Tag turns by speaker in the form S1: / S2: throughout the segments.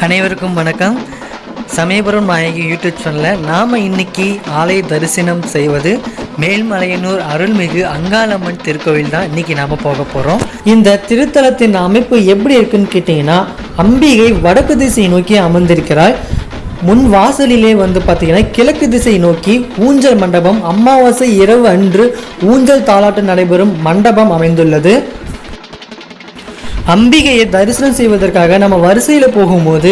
S1: அனைவருக்கும் வணக்கம். சமயபுரம் நாயகி யூடியூப் சேனலில் நாம் இன்னைக்கு ஆலய தரிசனம் செய்வது மேல்மலையனூர் அருள்மிகு அங்காளம்மன் திருக்கோவில் தான் இன்னைக்கு நாம் போக போகிறோம். இந்த திருத்தலத்தின் அமைப்பு எப்படி இருக்குன்னு கேட்டிங்கன்னா, அம்பிகை வடக்கு திசை நோக்கி அமர்ந்திருக்கிறாள். முன் வாசலிலே பார்த்தீங்கன்னா கிழக்கு திசை நோக்கி ஊஞ்சல் மண்டபம், அமாவாசை இரவு அன்று ஊஞ்சல் தாலாட்டு நடைபெறும் மண்டபம் அமைந்துள்ளது. அம்பிகையை தரிசனம் செய்வதற்காக நம்ம வரிசையில் போகும்போது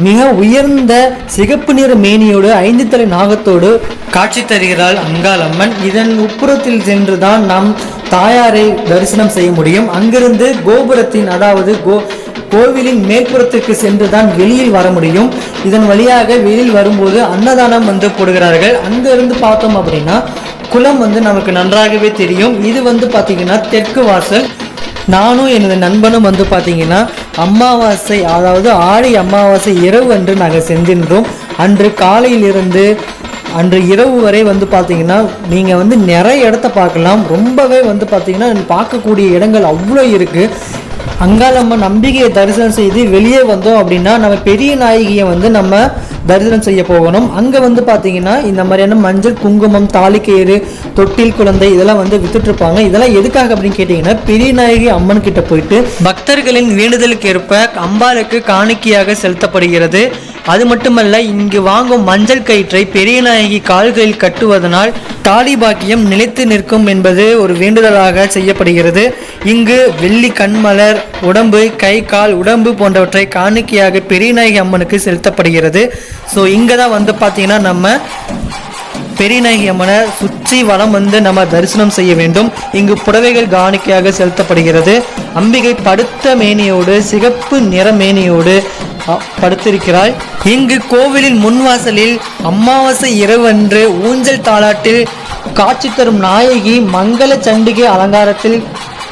S1: மிக உயர்ந்த சிகப்பு நிற மேனியோடு 5 தலை நாகத்தோடு காட்சி தருகிறாள் அங்காளம்மன். இதன் உட்புறத்தில் சென்று தான் நாம் தாயாரை தரிசனம் செய்ய முடியும். அங்கிருந்து கோபுரத்தின் அதாவது கோவிலின் மேற்புறத்திற்கு சென்று தான் வெளியில் வர முடியும். இதன் வழியாக வெளியில் வரும்போது அன்னதானம் போடுகிறார்கள். அங்கிருந்து பார்த்தோம் அப்படின்னா குளம் நமக்கு நன்றாகவே தெரியும். இது பார்த்தீங்கன்னா தெற்கு வாசல். நானும் எனது நண்பனும் பார்த்தீங்கன்னா அமாவாசை அதாவது ஆடி அமாவாசை இரவு அன்று நாங்கள் சென்றிருந்தோம். அன்று காலையிலிருந்து அன்று இரவு வரை பார்த்தீங்கன்னா நீங்கள் நிறைய இடத்த பார்க்கலாம். ரொம்பவே பார்த்தீங்கன்னா பார்க்கக்கூடிய இடங்கள் அவ்வளோ இருக்குது. அங்காளம்மன் நம்பிக்கையை தரிசனம் செய்து வெளியே வந்தோம் அப்படின்னா நம்ம பெரிய நாயகியை நம்ம தரிசனம் செய்ய போகணும். அங்கே பார்த்தீங்கன்னா இந்த மாதிரியான மஞ்சள், குங்குமம், தாலிக்கயிறு, தொட்டில் குழந்தை இதெல்லாம் வித்துட்டு இருப்பாங்க. இதெல்லாம் எதுக்காக அப்படின்னு கேட்டிங்கன்னா, பெரிய நாயகி அம்மன் கிட்ட போயிட்டு பக்தர்களின் வேண்டுதலுக்கு ஏற்ப அம்பாளுக்கு காணிக்கையாக செலுத்தப்படுகிறது. அது மட்டுமல்ல, இங்கு வாங்கும் மஞ்சள் கயிற்றை பெரிய நாயகி கால்களில் கட்டுவதனால் தாலி பாக்கியம் நிலைத்து நிற்கும் என்பது ஒரு வேண்டுதலாக செய்யப்படுகிறது. இங்கு வெள்ளி கண்மலர், உடம்பு, கை, கால், உடம்பு போன்றவற்றை காணிக்கையாக பெரிய நாயகி அம்மனுக்கு செலுத்தப்படுகிறது. ஸோ இங்கே தான் பார்த்தீங்கன்னா நம்ம பெரிய நாயகி அம்மனை சுற்றி வலம் நம்ம தரிசனம் செய்ய வேண்டும். இங்கு புடவைகள் காணிக்கையாக செலுத்தப்படுகிறது. அம்பிகை படுத்த மேனியோடு சிகப்பு நிற மேனியோடு படுத்திருக்கிறாள். இங்கு கோவிலின் முன்வாசலில் அமாவாசை இரவு அன்று ஊஞ்சல் தாலாட்டில் காட்சி தரும் நாயகி மங்கள சண்டிகை அலங்காரத்தில்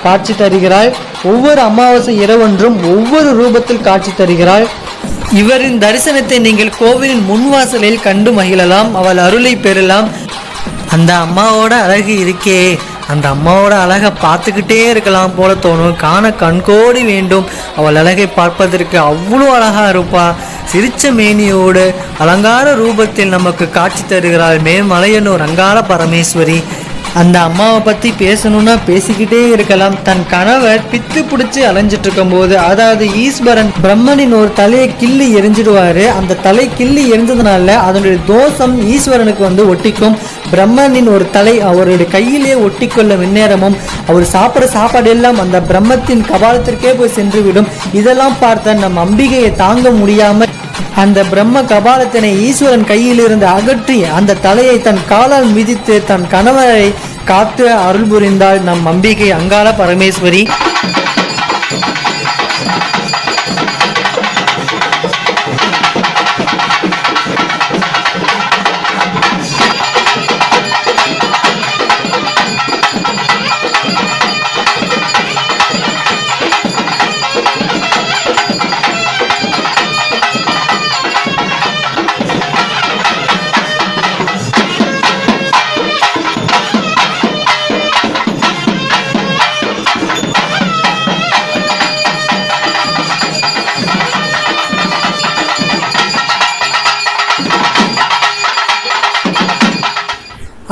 S1: காட்சி தருகிறாள். ஒவ்வொரு அமாவாசை இரவன்றும் ஒவ்வொரு ரூபத்தில் காட்சி தருகிறாள். இவரின் தரிசனத்தை நீங்கள் கோவிலின் முன்வாசலில் கண்டு மகிழலாம். அவள் அருளை பெறலாம். அந்த அம்மாவோட அழகு இருக்கே, அந்த அம்மாவோட அழகை பார்த்துக்கிட்டே இருக்கலாம் போல தோணும். காண கண்கோடி வேண்டும். அவள் அழகை பார்ப்பதற்கு அவ்வளோ அழகா இருப்பா. சிரிச்ச மேனியோடு அலங்கார ரூபத்தில் நமக்கு காட்சி தருகிறாள் மேல்மலையனூர் அங்காள பரமேஸ்வரி. அந்த அம்மாவை பற்றி பேசணும்னா பேசிக்கிட்டே இருக்கலாம். தன் கணவர் பித்து பிடிச்சி அலைஞ்சிட்டு இருக்கும் போது, அதாவது ஈஸ்வரன் பிரம்மனின் ஒரு தலையை கிள்ளி எரிஞ்சிடுவாரு. அந்த தலை கிள்ளி எரிஞ்சதுனால அதனுடைய தோஷம் ஈஸ்வரனுக்கு ஒட்டிக்கும். பிரம்மனின் ஒரு தலை அவருடைய கையிலே ஒட்டிக்கொள்ளும் இந்நேரமும் அவர் சாப்பிட்ற சாப்பாடு எல்லாம் அந்த பிரம்மத்தின் கபாலத்திற்கே போய் சென்றுவிடும். இதெல்லாம் பார்த்த நம் அம்பிகையை தாங்க முடியாமல் அந்த பிரம்ம கபாலத்தினை ஈஸ்வரன் கையிலிருந்து அகற்றி அந்த தலையை தன் காலால் மிதித்து தன் கணவரை காத்து அருள் புரிந்தாள் நம் அம்பிகை அங்காள பரமேஸ்வரி.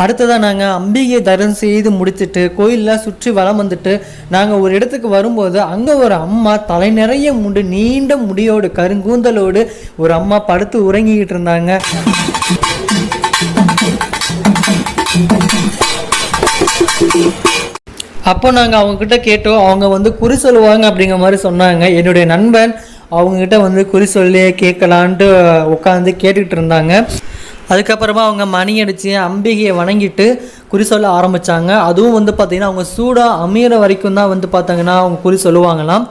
S1: அடுத்ததாக நாங்கள் அம்பிகையை தரிசனம் செய்து முடிச்சுட்டு கோயிலெலாம் சுற்றி வலம் நாங்கள் ஒரு இடத்துக்கு வரும்போது அங்கே ஒரு அம்மா தலை நிறைய முண்டு, நீண்ட முடியோடு கருங்கூந்தலோடு ஒரு அம்மா படுத்து உறங்கிக்கிட்டு இருந்தாங்க. அப்போ நாங்கள் அவங்கக்கிட்ட கேட்டோம். அவங்க குறி சொல்லுவாங்க அப்படிங்கிற மாதிரி சொன்னாங்க. என்னுடைய நண்பன் அவங்கக்கிட்ட குறி சொல்லி கேட்கலான்ட்டு உட்காந்து கேட்டுக்கிட்டு இருந்தாங்க. அதுக்கப்புறமா அவங்க மணி அடித்து அம்பிகையை வணங்கிட்டு குறி சொல்ல ஆரம்பித்தாங்க. அதுவும் பார்த்திங்கன்னா அவங்க சூடாக அமையிற வரைக்கும் தான் பார்த்தாங்கன்னா அவங்க குறி சொல்லுவாங்களாம்.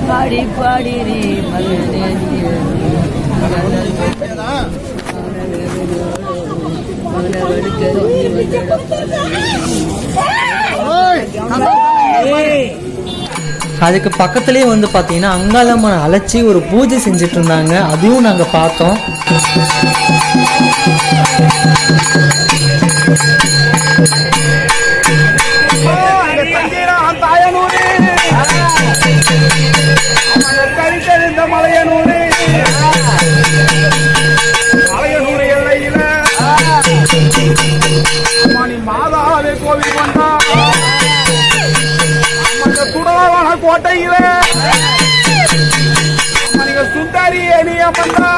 S1: பாடி பாடி அதுக்கு பக்கத்துலேயே வந்து பார்த்தீங்கன்னா அங்காளம்மனை அழைச்சி ஒரு பூஜை செஞ்சுட்டு இருந்தாங்க, அதையும் நாங்கள் பார்த்தோம்.
S2: மாதாவே கோவில் வந்தா துடவான கோட்டையில சுந்தரி அணிய வந்தா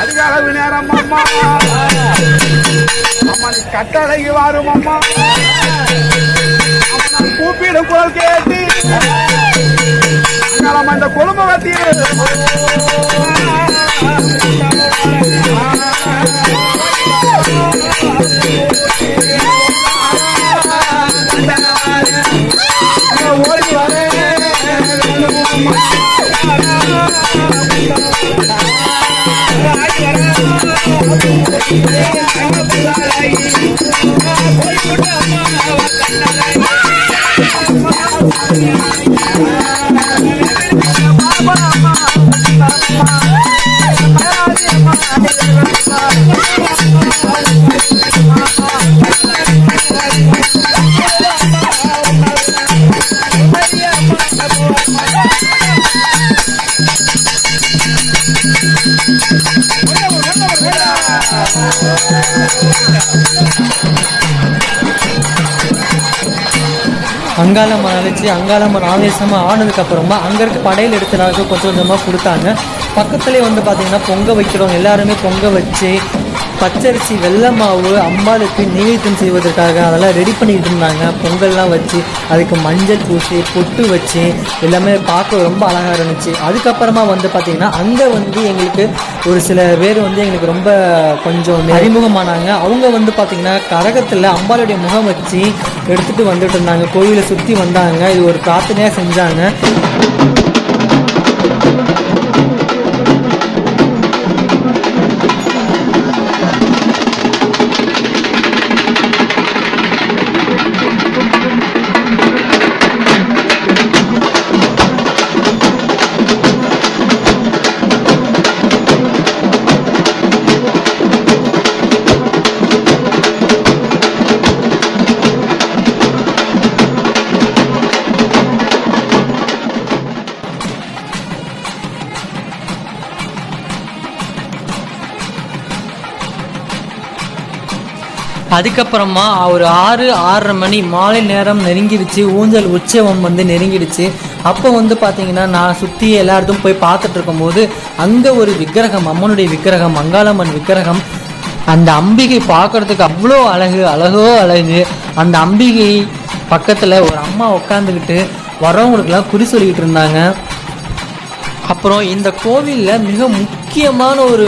S2: அதிகால நேரம் அம்மா அம்மா நீ கட்டளைக்கு வரும் அம்மா கூப்பிடும் குரல் கேட்டு அந்த குடும்ப வத்தியில் ஓடி வரேன்
S1: அங்காளம்மன் அழைச்சி அங்காளம்மன் ஆவேசமாக ஆனதுக்கப்புறமா அங்கே இருக்க படையில் எடுத்துனாக்க கொஞ்சம் கொஞ்சமாக கொடுத்தாங்க. பக்கத்துலேயே வந்து பார்த்திங்கன்னா பொங்க வைக்கிறோம், எல்லாருமே பொங்க வச்சு பச்சரிசி வெள்ளை மாவு அம்பாளுக்கு நெய்வேத்தியம் செய்வதற்காக அதெல்லாம் ரெடி பண்ணிக்கிட்டு இருந்தாங்க. பொங்கல்லாம் வச்சு அதுக்கு மஞ்சள் பூசி பொட்டு வச்சு எல்லாமே பார்க்க ரொம்ப அழகாக இருந்துச்சு. அதுக்கப்புறமா வந்து பார்த்திங்கன்னா அங்கே வந்து எங்களுக்கு ஒரு சில பேர் வந்து எங்களுக்கு ரொம்ப கொஞ்சம் அறிமுகமானாங்க. அவங்க வந்து பார்த்திங்கன்னா கரகத்தில் அம்பாளுடைய முகம் வச்சு எடுத்துகிட்டு வந்துட்டு இருந்தாங்க, கோயிலை சுற்றி வந்தாங்க. இது ஒரு பிரார்த்தனையாக செஞ்சாங்க. அதுக்கப்புறமா ஒரு 6-6:30 மணி மாலை நேரம் நெருங்கிடுச்சு. ஊஞ்சல் உற்சவம் வந்து நெருங்கிடுச்சு. அப்போ வந்து பார்த்திங்கன்னா நான் சுற்றி எல்லாருக்கும் போய் பார்த்துட்டு இருக்கும்போது அங்கே ஒரு விக்கிரகம், அம்மனுடைய விக்கிரகம், அங்காளம்மன் விக்கிரகம். அந்த அம்பிகை பார்க்குறதுக்கு அவ்வளோ அழகோ அழகு. அந்த அம்பிகை பக்கத்தில் ஒரு அம்மா உட்காந்துக்கிட்டு வரவங்களுக்கெல்லாம் குறி சொல்லிக்கிட்டு இருந்தாங்க. அப்புறம் இந்த கோவிலில் மிக முக்கியமான ஒரு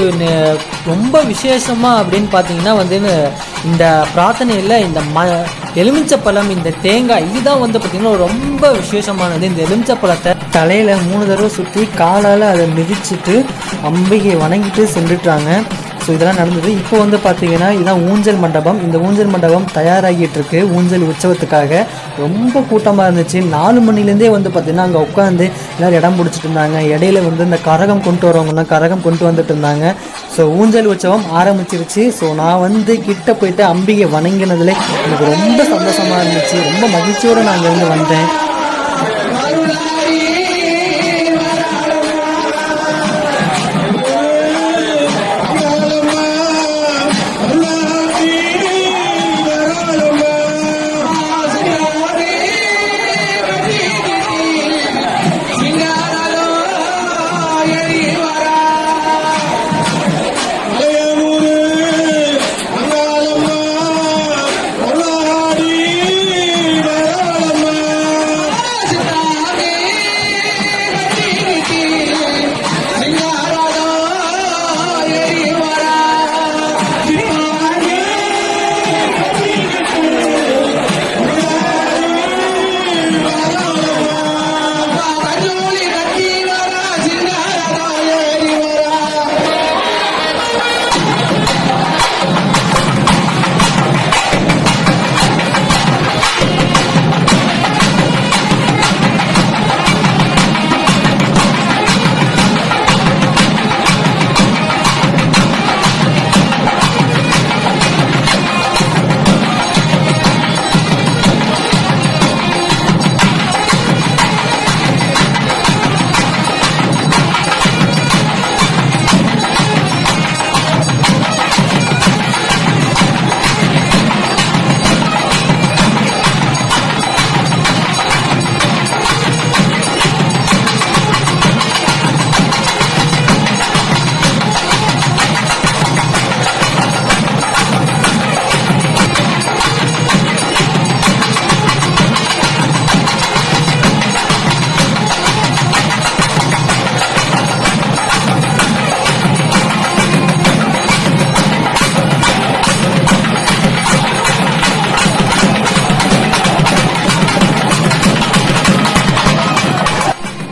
S1: ரொம்ப விசேஷமாக அப்படின்னு பார்த்தீங்கன்னா வந்து இந்த பிரார்த்தனையில் இந்த எலுமிச்சப்பழம், இந்த தேங்காய், இதுதான் வந்து பார்த்திங்கன்னா ரொம்ப விசேஷமானது. இந்த எலுமிச்சப்பழத்தை தலையில் 3 தடவை சுற்றி காலால் அதை மிதிச்சுட்டு அம்பிகை வணங்கிட்டு சென்றுட்டாங்க. ஸோ இதெல்லாம் நடந்தது. இப்போ வந்து பார்த்திங்கன்னா இதுதான் ஊஞ்சல் மண்டபம். இந்த ஊஞ்சல் மண்டபம் தயாராகிட்டு இருக்கு ஊஞ்சல் உற்சவத்துக்காக. ரொம்ப கூட்டமாக இருந்துச்சு. 4 மணிலேருந்தே வந்து பார்த்திங்கன்னா அங்கே உட்காந்து எல்லோரும் இடம் பிடிச்சிட்டு இருந்தாங்க. இடையில வந்து இந்த கரகம் கொண்டு வரவங்கலாம் கரகம் கொண்டு வந்துட்டு இருந்தாங்க. ஸோ ஊஞ்சல் உற்சவம் ஆரம்பிச்சிருச்சு. ஸோ நான் வந்து கிட்ட போயிட்டு அம்பிகை வணங்கினதுல எனக்கு ரொம்ப சந்தோஷமாக இருந்துச்சு. ரொம்ப மகிழ்ச்சியோடு நான் அங்கேருந்து வந்தேன்.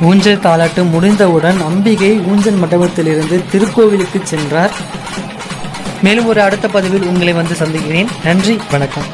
S1: ஊஞ்சல் தாலாட்டு முடிந்தவுடன் அம்பிகை ஊஞ்சல் மண்டபத்திலிருந்து திருக்கோவிலுக்கு சென்றார். மேலும் ஒரு அடுத்த பதிவில் உங்களை வந்து சந்திக்கிறேன். நன்றி, வணக்கம்.